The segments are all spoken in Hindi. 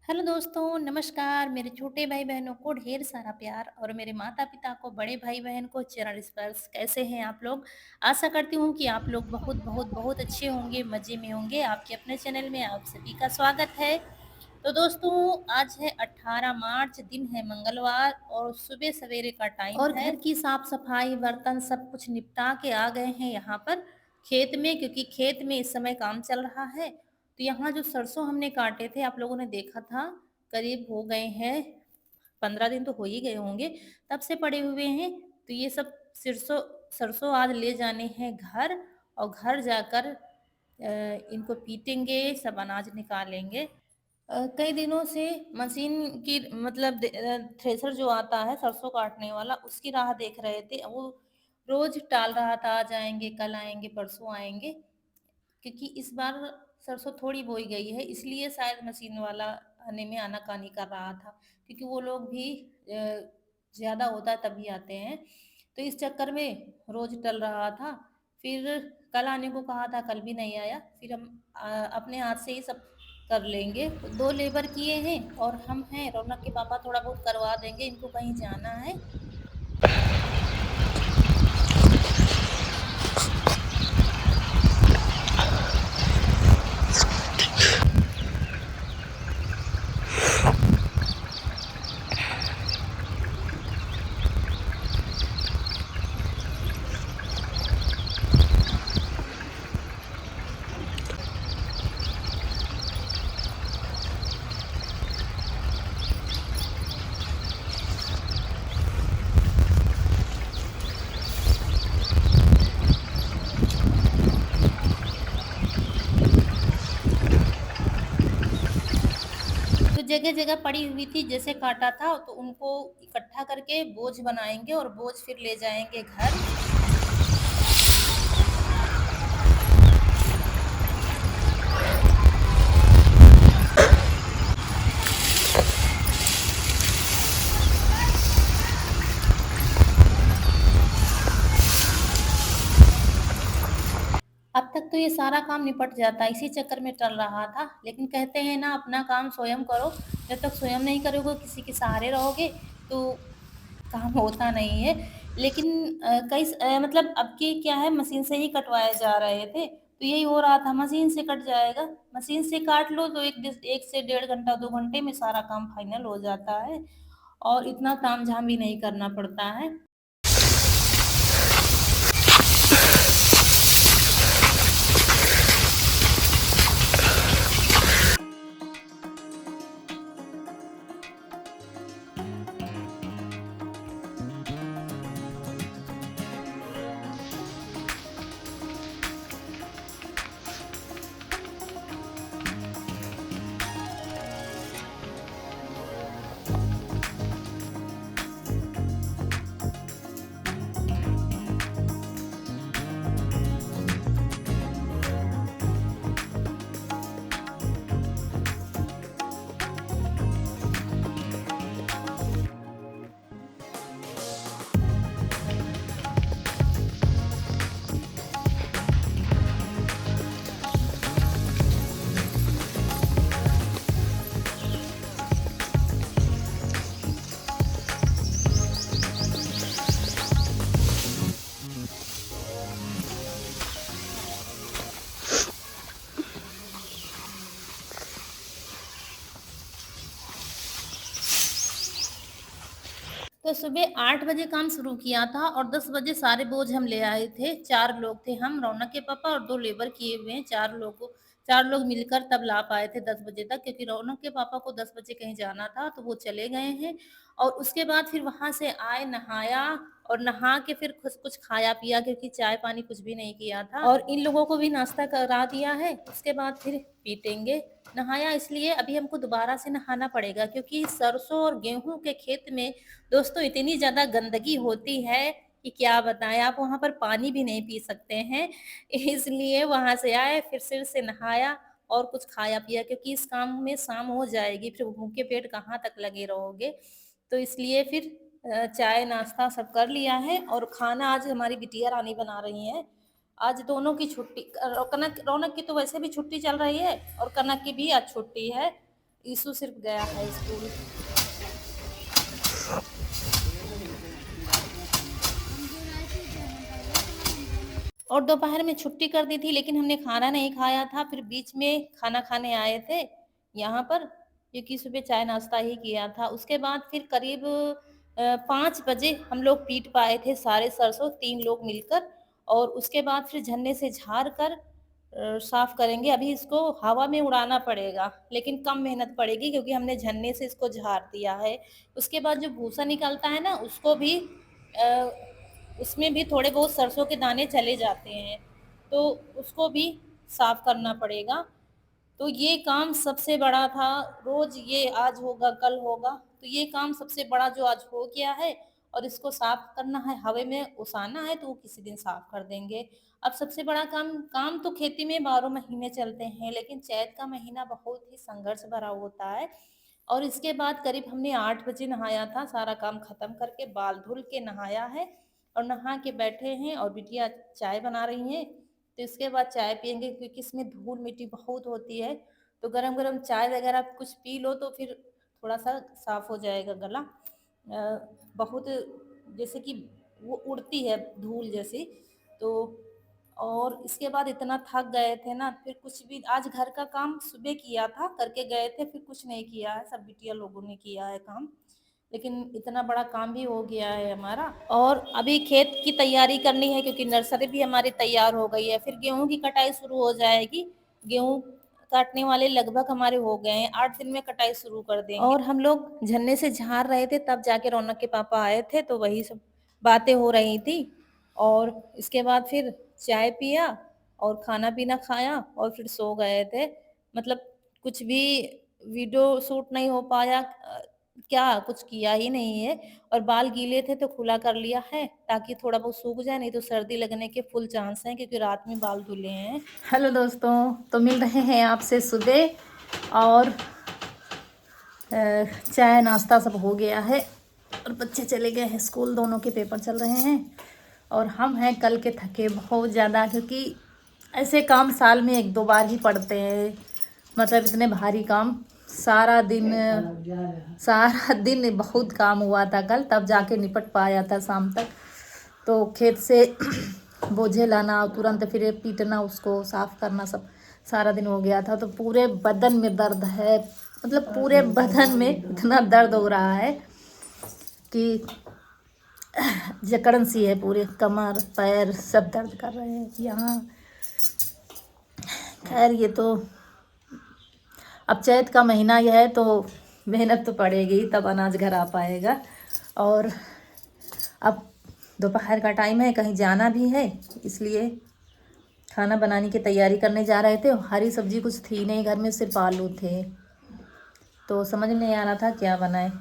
हेलो दोस्तों, नमस्कार। मेरे छोटे भाई-बहनों को ढेर सारा प्यार और मेरे माता-पिता को, बड़े भाई-बहन को चरण स्पर्श। कैसे हैं आप लोग? आशा करती हूँ कि आप लोग बहुत अच्छे होंगे, मज़े में होंगे। आपके अपने चैनल में आप सभी का स्वागत है। तो दोस्तों, आज है 18 मार्च, दिन है मंगलवार और सुबह सवेरे का टाइम और है। घर की साफ-सफाई, बर्तन सब कुछ निपटा के आ गए हैं यहाँ पर खेत में, क्योंकि खेत में इस समय काम चल रहा है। तो यहाँ जो सरसों हमने काटे थे, आप लोगों ने देखा था, करीब हो गए हैं 15 दिन तो हो ही गए होंगे, तब से पड़े हुए हैं। तो ये सब सिरसों सरसों आज ले जाने हैं घर और घर जाकर इनको पीटेंगे, सब अनाज निकालेंगे। कई दिनों से मशीन की मतलब थ्रेशर जो आता है सरसों काटने वाला, उसकी राह देख रहे थे। वो रोज़ टाल रहा था, आज आएँगे, कल आएँगे, परसों आएँगे। क्योंकि इस बार सरसों थोड़ी बोई गई है, इसलिए शायद मशीन वाला आने में आनाकानी कर रहा था, क्योंकि वो लोग भी ज़्यादा होता है तभी आते हैं। तो इस चक्कर में रोज़ टल रहा था। फिर कल आने को कहा था, कल भी नहीं आया। फिर हम अपने हाथ से ही सब कर लेंगे। 2 लेबर किए हैं और हम हैं, रौनक के पापा थोड़ा बहुत करवा देंगे, इनको कहीं जाना है। तो जगह-जगह पड़ी हुई थी, जैसे काटा था तो उनको इकट्ठा करके बोझ बनाएँगे और बोझ फिर ले जाएँगे घर। अब तक तो ये सारा काम निपट जाता, इसी चक्कर में टल रहा था। लेकिन कहते हैं ना, अपना काम स्वयं करो। जब तक स्वयं नहीं करोगे, किसी के सहारे रहोगे, तो काम होता नहीं है। लेकिन मतलब अब की क्या है, मशीन से ही कटवाए जा रहे थे, तो यही हो रहा था, मशीन से कट जाएगा। मशीन से काट लो तो 1 से डेढ़ घंटा, 2 घंटे में सारा काम फाइनल हो जाता है और इतना तामझाम भी नहीं करना पड़ता है। तो सुबह 8 बजे काम शुरू किया था और 10 बजे सारे बोझ हम ले आए थे। 4 लोग थे हम, रौनक के पापा और 2 लेबर किए हुए हैं। 4 लोग मिलकर तब ला पाए थे 10 बजे तक, क्योंकि रौनक के पापा को 10 बजे कहीं जाना था, तो वो चले गए हैं। और उसके बाद फिर वहाँ से आए, नहाया और नहा के फिर कुछ कुछ खाया-पिया, क्योंकि चाय-पानी कुछ भी नहीं किया था और इन लोगों को भी नाश्ता करा दिया है। उसके बाद फिर पीटेंगे। नहाया इसलिए अभी हमको दोबारा से नहाना पड़ेगा, क्योंकि सरसों और गेहूँ के खेत में दोस्तों इतनी ज़्यादा गंदगी होती है कि क्या बताएँ, आप वहाँ पर पानी भी नहीं पी सकते हैं। इसलिए वहाँ से आए, फिर सिर से नहाया और कुछ खाया-पिया, क्योंकि इस काम में शाम हो जाएगी, फिर भूखे पेट कहाँ तक लगे रहोगे। तो इसलिए फिर चाय नाश्ता सब कर लिया है और खाना आज हमारी बिटिया रानी बना रही हैं। आज दोनों की छुट्टी, कनक रौनक की तो वैसे भी छुट्टी चल रही है और कनक की भी आज छुट्टी है। ईशु सिर्फ गया है स्कूल। और दोपहर में छुट्टी कर दी थी, लेकिन हमने खाना नहीं खाया था, फिर बीच में खाना खाने आए थे यहाँ पर, क्योंकि सुबह चाय नाश्ता ही किया था। उसके बाद फिर करीब 5 बजे हम लोग पीट पाए थे सारे सरसों 3 लोग मिलकर, और उसके बाद फिर झन्ने से झाड़ कर साफ करेंगे। अभी इसको हवा में उड़ाना पड़ेगा, लेकिन कम मेहनत पड़ेगी क्योंकि हमने झन्ने से इसको झाड़ दिया है। उसके बाद जो भूसा निकलता है ना, उसको भी अ, उसमें भी थोड़े बहुत सरसों के दाने चले जाते हैं, तो उसको भी साफ करना पड़ेगा। तो ये काम सबसे बड़ा था। रोज ये आज होगा कल होगा, तो ये काम सबसे बड़ा जो आज हो गया है, और इसको साफ करना है, हवा में ओसाना है, तो वो किसी दिन साफ कर देंगे। अब सबसे बड़ा काम काम तो खेती में 12 महीने चलते हैं, लेकिन चैत का महीना बहुत ही संघर्ष भरा होता है। और इसके बाद करीब हमने 8 बजे नहाया था, सारा काम खत्म करके बाल धुल के नहाया है, और नहा के बैठे हैं, और बिटिया चाय बना रही हैं। तो इसके बाद चाय पियेंगे, क्योंकि इसमें धूल मिट्टी बहुत होती है, तो गरम गरम चाय वगैरह कुछ पी लो तो फिर थोड़ा सा साफ हो जाएगा गला। बहुत जैसे कि वो उड़ती है धूल जैसी। तो और इसके बाद इतना थक गए थे ना, फिर कुछ भी आज घर का काम सुबह किया था, करके गए थे, फिर कुछ नहीं किया है, सब बिटिया लोगों ने किया है काम। लेकिन इतना बड़ा काम भी हो गया है हमारा, और अभी खेत की तैयारी करनी है, क्योंकि नर्सरी भी हमारी तैयार हो गई है। फिर गेहूं की कटाई शुरू हो जाएगी। गेहूं काटने वाले लगभग हमारे हो गए हैं, 8 दिन में कटाई शुरू कर देंगे। और हम लोग झन्ने से झाड़ रहे थे, तब जाके रौनक के पापा आए थे, तो वही सब बातें हो रही थी। और इसके बाद फिर चाय पिया और खाना पीना खाया, और फिर सो गए थे। मतलब कुछ भी वीडियो शूट नहीं हो पाया, क्या कुछ किया ही नहीं है। और बाल गीले थे तो खुला कर लिया है, ताकि थोड़ा बहुत सूख जाए, नहीं तो सर्दी लगने के फुल चांस हैं, क्योंकि रात में बाल धुले हैं। हेलो दोस्तों, तो मिल रहे हैं आपसे सुबह, और चाय नाश्ता सब हो गया है, और बच्चे चले गए हैं स्कूल, दोनों के पेपर चल रहे हैं। और हम हैं कल के थके बहुत ज़्यादा, क्योंकि ऐसे काम साल में 1-2 बार ही पड़ते हैं। मतलब इतने भारी काम, सारा दिन बहुत काम हुआ था कल, तब जाके निपट पाया था शाम तक। तो खेत से बोझे लाना, तुरंत फिर पीटना, उसको साफ करना, सब सारा दिन हो गया था। तो पूरे बदन में दर्द है, मतलब पूरे बदन में इतना दर्द हो रहा है कि जकड़न सी है, पूरे कमर पैर सब दर्द कर रहे हैं यहाँ। खैर ये तो अब चैत का महीना यह है, तो मेहनत तो पड़ेगी, तब अनाज घर आ पाएगा। और अब दोपहर का टाइम है, कहीं जाना भी है, इसलिए खाना बनाने की तैयारी करने जा रहे थे। हरी सब्जी कुछ थी नहीं घर में, सिर्फ आलू थे, तो समझ नहीं आ रहा था क्या बनाए।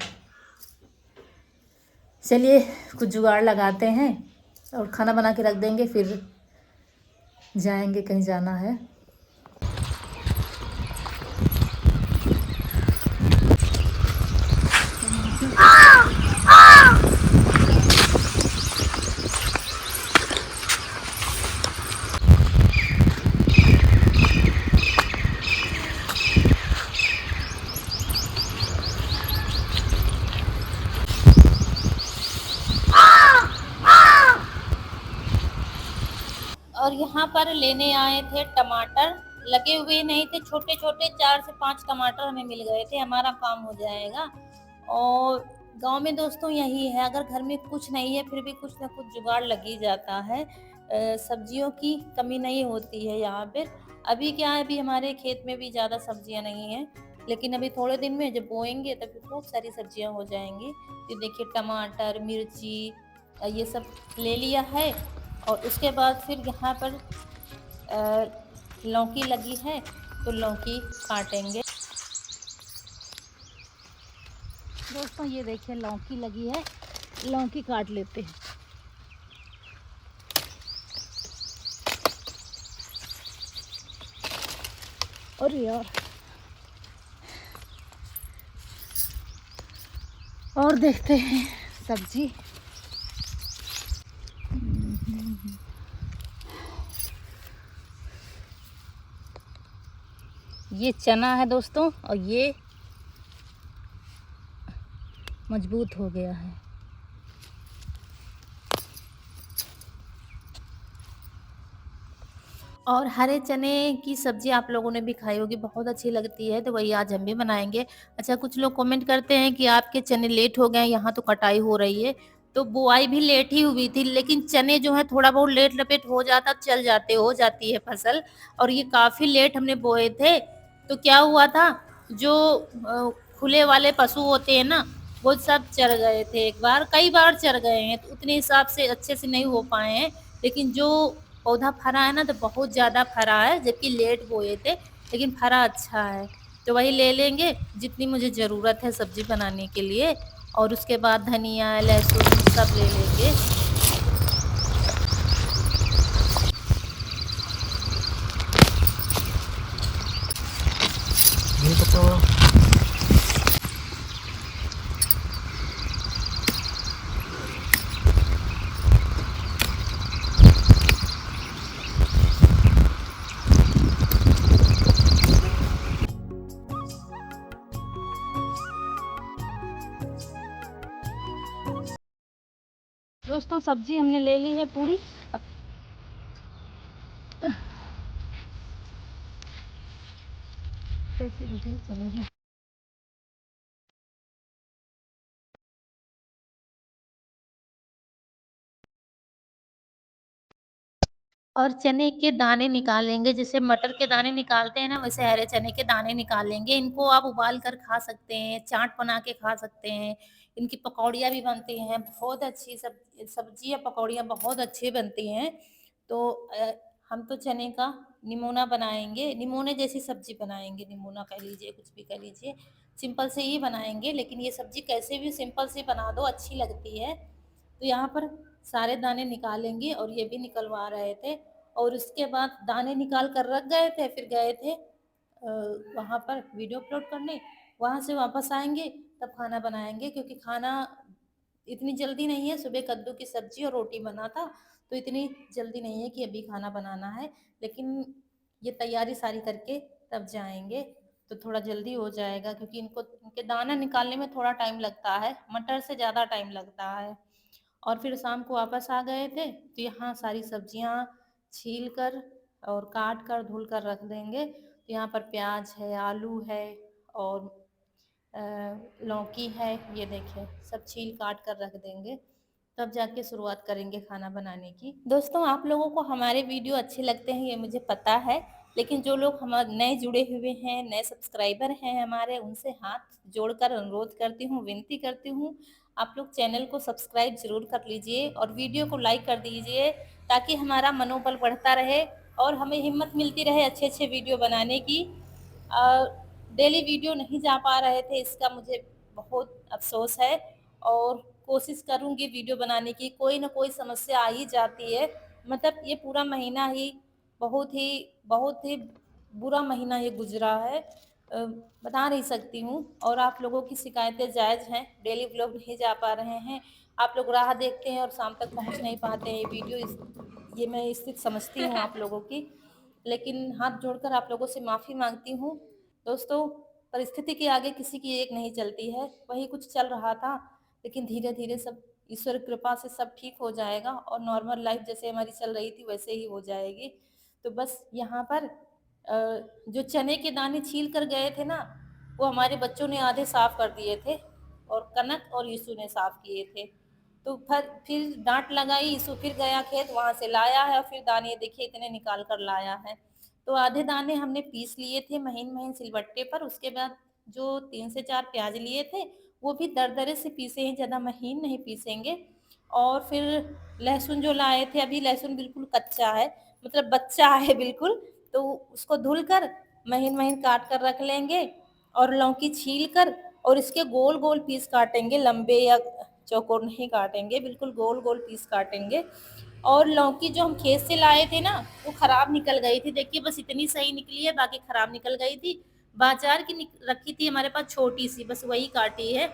चलिए कुछ जुगाड़ लगाते हैं और खाना बना के रख देंगे, फिर जाएंगे, कहीं जाना है। और यहाँ पर लेने आए थे टमाटर, लगे हुए नहीं थे, छोटे छोटे 4 से 5 टमाटर हमें मिल गए थे, हमारा काम हो जाएगा। और गांव में दोस्तों यही है, अगर घर में कुछ नहीं है फिर भी कुछ ना कुछ जुगाड़ लग ही जाता है। सब्जियों की कमी नहीं होती है यहाँ पे। अभी क्या है, अभी हमारे खेत में भी ज़्यादा सब्जियाँ नहीं हैं, लेकिन अभी थोड़े दिन में जब बोएंगे तब फिर खूब सारी सब्जियाँ हो जाएंगी। तो देखिए टमाटर मिर्ची ये सब ले लिया है। और उसके बाद फिर यहाँ पर लौकी लगी है, तो लौकी काटेंगे। दोस्तों ये देखिए लौकी लगी है, लौकी काट लेते हैं। और यार, और देखते हैं सब्जी। ये चना है दोस्तों, और ये मजबूत हो गया है। और हरे चने की सब्ज़ी आप लोगों ने भी खाई होगी, बहुत अच्छी लगती है, तो वही आज हम भी बनाएँगे। अच्छा, कुछ लोग कमेंट करते हैं कि आपके चने लेट हो गए हैं, यहाँ तो कटाई हो रही है। तो बुआई भी लेट ही हुई थी, लेकिन चने जो हैं थोड़ा बहुत लेट-लपेट हो जाता, चल जाते हो जाती है फसल। और ये काफ़ी लेट हमने बोए थे, तो क्या हुआ था, जो खुले वाले पशु होते हैं ना, वो सब चर गए थे एक बार, कई बार चर गए हैं, तो उतने हिसाब से अच्छे से नहीं हो पाए हैं। लेकिन जो पौधा फरा है ना, तो बहुत ज़्यादा फरा है, जबकि लेट बोए थे, लेकिन फरा अच्छा है। तो वही ले लेंगे जितनी मुझे ज़रूरत है सब्ज़ी बनाने के लिए, और उसके बाद धनिया, लहसुन सब ले लेंगे। ये तो दोस्तों सब्जी हमने ले ली है पूरी। अब कैसे चलेगी। और चने के दाने निकालेंगे, जैसे मटर के दाने निकालते हैं ना, वैसे हरे चने के दाने निकालेंगे। इनको आप उबाल कर खा सकते हैं, चाट बना के खा सकते हैं, इनकी पकौड़ियाँ भी बनती हैं, बहुत अच्छी सब्ज़ी या पकौड़ियाँ बहुत अच्छी बनती हैं। तो हम तो चने का निमोना बनाएँगे, निमोने जैसी सब्ज़ी बनाएँगे, निमोना कह लीजिए, कुछ भी कह लीजिए, सिंपल से ही बनाएँगे, लेकिन ये सब्ज़ी कैसे भी सिंपल से बना दो, अच्छी लगती है। तो यहाँ पर सारे दाने निकालेंगे और ये भी निकलवा रहे थे, और उसके बाद दाने निकाल कर रख गए थे, फिर गए थे वहाँ पर वीडियो अपलोड करने। वहाँ से वापस आएँगे, तब खाना बनाएँगे, क्योंकि खाना इतनी जल्दी नहीं है। सुबह कद्दू की सब्ज़ी और रोटी बना था, तो इतनी जल्दी नहीं है कि अभी खाना बनाना है। लेकिन ये तैयारी सारी करके तब जाएँगे, तो थोड़ा जल्दी हो जाएगा, क्योंकि इनके दाना निकालने में थोड़ा टाइम लगता है, मटर से ज़्यादा टाइम लगता है। और फिर शाम को वापस आ गए थे, तो यहाँ सारी सब्जियाँ छील कर और काट कर धुल कर रख देंगे। तो यहाँ पर प्याज है, आलू है, और अ, लौकी है, ये देखिए सब छील काट कर रख देंगे, तब जाके शुरुआत करेंगे खाना बनाने की। दोस्तों, आप लोगों को हमारे वीडियो अच्छे लगते हैं, ये मुझे पता है, लेकिन जो लोग हमारे नए जुड़े हुए हैं, नए सब्सक्राइबर हैं हमारे, उनसे हाथ जोड़कर अनुरोध करती हूँ, विनती करती हूँ, आप लोग चैनल को सब्सक्राइब ज़रूर कर लीजिए और वीडियो को लाइक कर दीजिए, ताकि हमारा मनोबल बढ़ता रहे और हमें हिम्मत मिलती रहे अच्छे-अच्छे वीडियो बनाने की। डेली वीडियो नहीं जा पा रहे थे, इसका मुझे बहुत अफ़सोस है, और कोशिश करूँगी वीडियो बनाने की। कोई न कोई समस्या आ ही जाती है, मतलब ये पूरा महीना ही बहुत ही बुरा महीना ये गुज़रा है। बता नहीं सकती हूँ, और आप लोगों की शिकायतें जायज़ हैं, डेली व्लॉग नहीं जा पा रहे हैं। आप लोग राह देखते हैं और शाम तक पहुँच नहीं पाते हैं, ये मैं स्थिति समझती हूँ आप लोगों की। लेकिन हाथ जोड़कर आप लोगों से माफ़ी माँगती हूँ। दोस्तों, परिस्थिति के आगे किसी की एक नहीं चलती है, वही कुछ चल रहा था, लेकिन धीरे-धीरे सब ईश्वर की कृपा से सब ठीक हो जाएगा और नॉर्मल लाइफ़ जैसे हमारी चल रही थी वैसे ही हो जाएगी। तो बस यहाँ पर जो चने के दाने छील कर गए थे ना, वो हमारे बच्चों ने आधे साफ़ कर दिए थे, और कनक और यीशु ने साफ़ किए थे। तो फिर डाँट लगाई, यीशु फिर गया खेत, वहाँ से लाया है, और फिर दाने देखिए इतने निकाल कर लाया है। तो आधे दाने हमने पीस लिए थे महीन-महीन सिलबट्टे पर, उसके बाद जो 3 से 4 प्याज़ लिए थे, वो भी दरदरे से पीसे हैं, ज़्यादा महीन नहीं पीसेंगे। और फिर लहसुन जो लाए थे, अभी लहसुन बिल्कुल कच्चा है, मतलब बच्चा है बिल्कुल, तो उसको धुलकर महीन-महीन काट कर रख लेंगे, और लौकी छील कर और इसके गोल-गोल पीस काटेंगे, लंबे या चौकोर नहीं काटेंगे, बिल्कुल गोल-गोल पीस काटेंगे। और लौकी जो हम खेत से लाए थे ना, वो खराब निकल गई थी, देखिए बस इतनी सही निकली है, बाकी खराब निकल गई थी। बाजार की रखी थी हमारे पास छोटी सी, बस वही काटी है।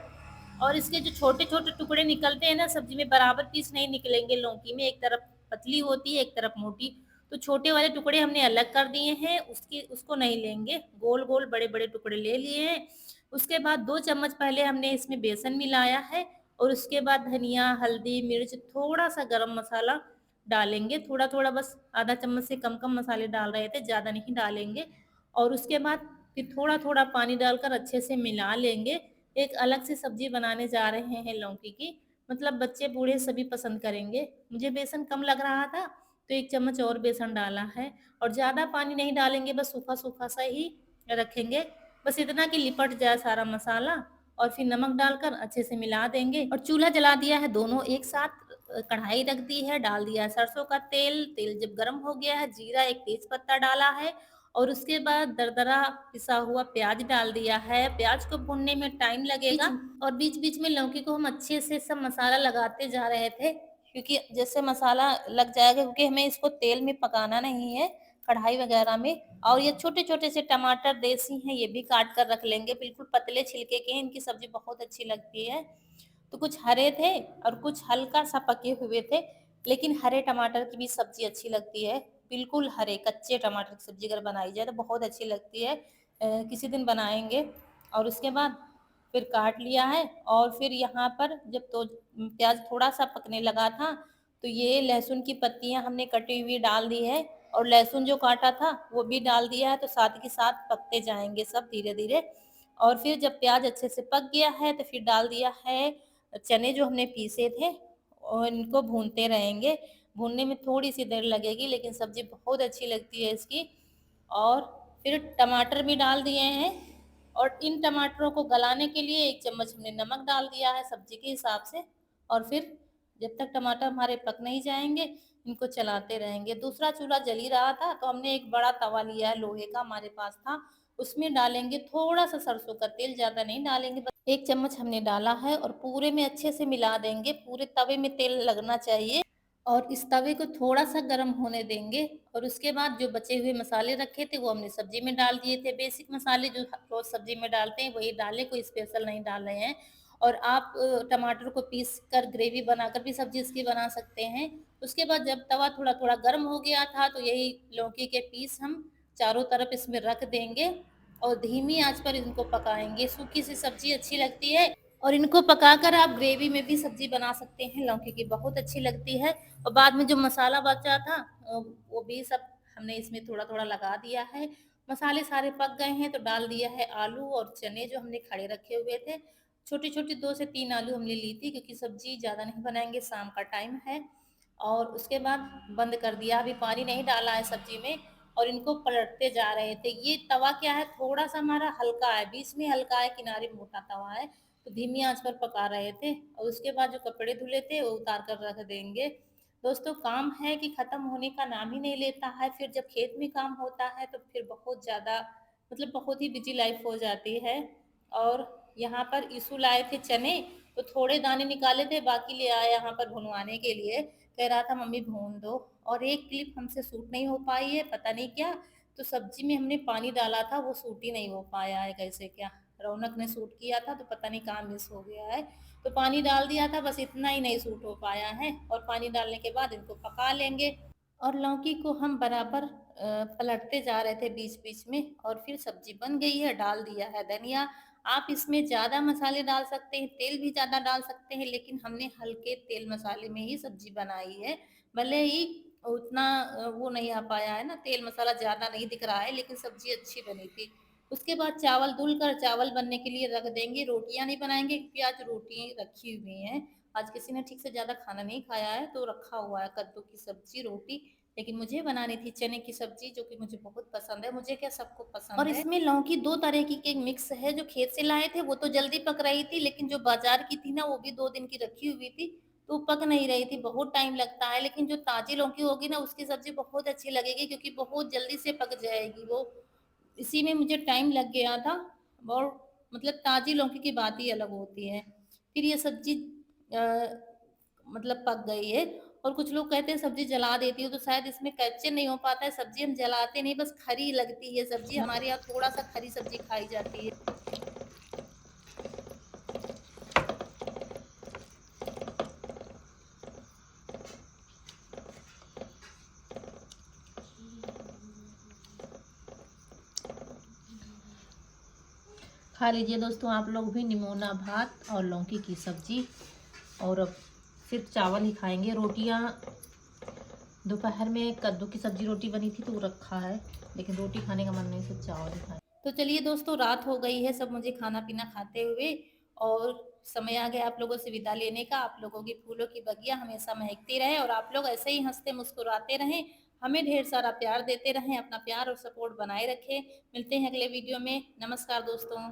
और इसके जो छोटे छोटे टुकड़े निकलते हैं ना सब्जी में, बराबर पीस नहीं निकलेंगे लौकी में, एक तरफ पतली होती है, एक तरफ मोटी। तो छोटे वाले टुकड़े हमने अलग कर दिए हैं, उसकी उसको नहीं लेंगे, गोल गोल बड़े बड़े टुकड़े ले लिए हैं, उसके बाद 2 चम्मच पहले हमने इसमें बेसन मिलाया है और उसके बाद धनिया, हल्दी, मिर्च, थोड़ा-सा गरम मसाला डालेंगे। थोड़ा-थोड़ा बस आधा चम्मच से कम-कम मसाले डाल रहे थे, ज़्यादा नहीं डालेंगे। और उसके बाद फिर थोड़ा-थोड़ा पानी डालकर अच्छे से मिला लेंगे। एक अलग से सब्ज़ी बनाने जा रहे हैं लौकी की, मतलब बच्चे बूढ़े सभी पसंद करेंगे। मुझे बेसन कम लग रहा था, तो 1 चम्मच और बेसन डाला है और ज़्यादा पानी नहीं डालेंगे, बस सूखा-सूखा सा ही रखेंगे। बस इतना कि लिपट जाए सारा मसाला और फिर नमक डालकर अच्छे से मिला देंगे और चूल्हा जला दिया है दोनों एक साथ। कढ़ाई रख दी है, डाल दिया है सरसों का तेल। तेल जब गर्म हो गया है, जीरा, एक तेज पत्ता डाला है और उसके बाद दरदरा पिसा हुआ प्याज डाल दिया है। प्याज को भूनने में टाइम लगेगा और बीच-बीच में लौकी को हम अच्छे से सब मसाला लगाते जा रहे थे, क्योंकि जैसे मसाला लग जाएगा, क्योंकि हमें इसको तेल में पकाना नहीं है, कढ़ाई वगैरह में। और ये छोटे-छोटे से टमाटर देसी हैं, ये भी काट कर रख लेंगे, बिल्कुल पतले छिलके के हैं, इनकी सब्ज़ी बहुत अच्छी लगती है। तो कुछ हरे थे और कुछ हल्का-सा पके हुए थे, लेकिन हरे टमाटर की भी सब्ज़ी अच्छी लगती है। बिल्कुल हरे, कच्चे टमाटर की सब्ज़ी अगर बनाई जाए तो बहुत अच्छी लगती है। किसी दिन बनाएँगे। और उसके बाद फिर काट लिया है और फिर यहाँ पर जब तो प्याज़ थोड़ा-सा पकने लगा था, तो ये लहसुन की पत्तियाँ हमने कटी हुई डाल दी है और लहसुन जो काटा था वो भी डाल दिया है, तो साथ के साथ पकते जाएँगे सब धीरे-धीरे। और फिर जब प्याज़ अच्छे से पक गया है तो फिर डाल दिया है चने जो हमने पीसे थे और इनको भूनते रहेंगे। भूनने में थोड़ी-सी देर लगेगी, लेकिन सब्ज़ी बहुत अच्छी लगती है इसकी। और फिर टमाटर भी डाल दिए हैं और इन टमाटरों को गलाने के लिए 1 चम्मच हमने नमक डाल दिया है सब्ज़ी के हिसाब से। और फिर जब तक टमाटर हमारे पक नहीं जाएँगे, इनको चलाते रहेंगे। दूसरा चूल्हा जल ही रहा था, तो हमने एक बड़ा तवा लिया है, लोहे का हमारे पास था, उसमें डालेंगे थोड़ा-सा सरसों का तेल, ज़्यादा नहीं डालेंगे, बस 1 चम्मच हमने डाला है और पूरे में अच्छे से मिला देंगे। पूरे तवे में तेल लगना चाहिए और इस तवे को थोड़ा-सा गरम होने देंगे और उसके बाद जो बचे हुए मसाले रखे थे, वो हमने सब्ज़ी में डाल दिए थे। बेसिक मसाले जो रोज़ सब्ज़ी में डालते हैं, वही डालें, कोई स्पेशल नहीं डाल रहे हैं। और आप टमाटर को पीस कर ग्रेवी बनाकर भी सब्ज़ी इसकी बना सकते हैं। उसके बाद जब तवा थोड़ा-थोड़ा गर्म हो गया था, तो यही लौकी के पीस हम चारों तरफ इसमें रख देंगे और धीमी आँच पर इनको पकाएँगे। सूखी सी सब्ज़ी अच्छी लगती है और इनको पकाकर आप ग्रेवी में भी सब्ज़ी बना सकते हैं, लौकी की बहुत अच्छी लगती है। और बाद में जो मसाला बचा था वो भी सब हमने इसमें थोड़ा-थोड़ा लगा दिया है। मसाले सारे पक गए हैं तो डाल दिया है आलू और चने जो हमने खड़े रखे हुए थे। छोटी-छोटी 2 से 3 आलू हमने ली थी, क्योंकि सब्ज़ी ज़्यादा नहीं बनाएँगे, शाम का टाइम है। और उसके बाद बंद कर दिया, अभी पानी नहीं डाला है सब्ज़ी में और इनको पलटते जा रहे थे। ये तवा क्या है, थोड़ा-सा हमारा हल्का है, बीच में हल्का है, किनारे मोटा तवा है, तो धीमी आँच पर पका रहे थे और उसके बाद जो कपड़े धुले थे वो उतार कर रख देंगे। दोस्तों, काम है कि ख़त्म होने का नाम ही नहीं लेता है, फिर जब खेत में काम होता है तो फिर बहुत ज़्यादा, मतलब बहुत ही बिज़ी लाइफ़ हो जाती है। और यहाँ पर इशू लाए थे चने, तो थोड़े दाने निकाले थे, बाकी ले आए यहाँ पर भुनवाने के लिए। कह रहा था मम्मी भून दो। और एक क्लिप हमसे शूट नहीं हो पाई है, पता नहीं क्या, तो सब्ज़ी में हमने पानी डाला था, वो शूट ही नहीं हो पाया है, कैसे क्या। रौनक ने शूट किया था तो पता नहीं कहाँ मिस हो गया है। तो पानी डाल दिया था, बस इतना ही नहीं सूट हो पाया है और पानी डालने के बाद इनको पका लेंगे। और लौकी को हम बराबर पलटते जा रहे थे बीच-बीच में और फिर सब्ज़ी बन गई है, डाल दिया है धनिया। आप इसमें ज़्यादा मसाले डाल सकते हैं, तेल भी ज़्यादा डाल सकते हैं, लेकिन हमने हल्के तेल मसाले में ही सब्ज़ी बनाई है। भले ही उतना वो नहीं आ पाया है ना, तेल मसाला ज़्यादा नहीं दिख रहा है, लेकिन सब्ज़ी अच्छी बनी थी। उसके बाद चावल धुल कर चावल बनने के लिए रख देंगे, रोटियाँ नहीं बनाएँगे, क्योंकि आज रोटी रखी हुई हैं। आज किसी ने ठीक से ज़्यादा खाना नहीं खाया है, तो रखा हुआ है कद्दू की सब्ज़ी, रोटी। लेकिन मुझे बनानी थी चने की सब्ज़ी, जो कि मुझे बहुत पसंद है, मुझे क्या सबको पसंद और है। इसमें लौकी 2 तरह की मिक्स है, जो खेत से लाए थे वो तो जल्दी पक रही थी, लेकिन जो बाज़ार की थी ना, वो भी 2 दिन की रखी हुई थी, तो पक नहीं रही थी, बहुत टाइम लगता है। लेकिन जो ताज़ी लौकी होगी ना, उसकी सब्ज़ी बहुत अच्छी लगेगी, क्योंकि बहुत जल्दी से पक जाएगी वो। इसी में मुझे टाइम लग गया था और मतलब ताज़ी लौकी की बात ही अलग होती है। फिर ये सब्ज़ी अ, मतलब पक गई है और कुछ लोग कहते हैं सब्ज़ी जला देती हूँ, तो शायद इसमें कच्चे नहीं हो पाता है, सब्ज़ी हम जलाते नहीं, बस खरी लगती है सब्ज़ी, हमारे यहाँ थोड़ा-सा खरी सब्ज़ी खाई जाती है। खा लीजिए दोस्तों आप लोग भी निमोना भात और लौकी की सब्जी। और अब सिर्फ चावल ही खाएंगे। रोटियां दोपहर में कद्दू की सब्जी रोटी बनी थी तो वो रखा है, लेकिन रोटी खाने का मन नहीं, सिर्फ चावल ही खाए। तो चलिए दोस्तों, रात हो गई है, सब मुझे खाना पीना खाते हुए, और समय आ गया आप लोगों से विदा लेने का। आप लोगों की फूलों की बगिया हमेशा महकती रहे और आप लोग ऐसे ही हंसते मुस्कुराते रहें, हमें ढेर सारा प्यार देते रहें, अपना प्यार और सपोर्ट बनाए रखें। मिलते हैं अगले वीडियो में। नमस्कार दोस्तों।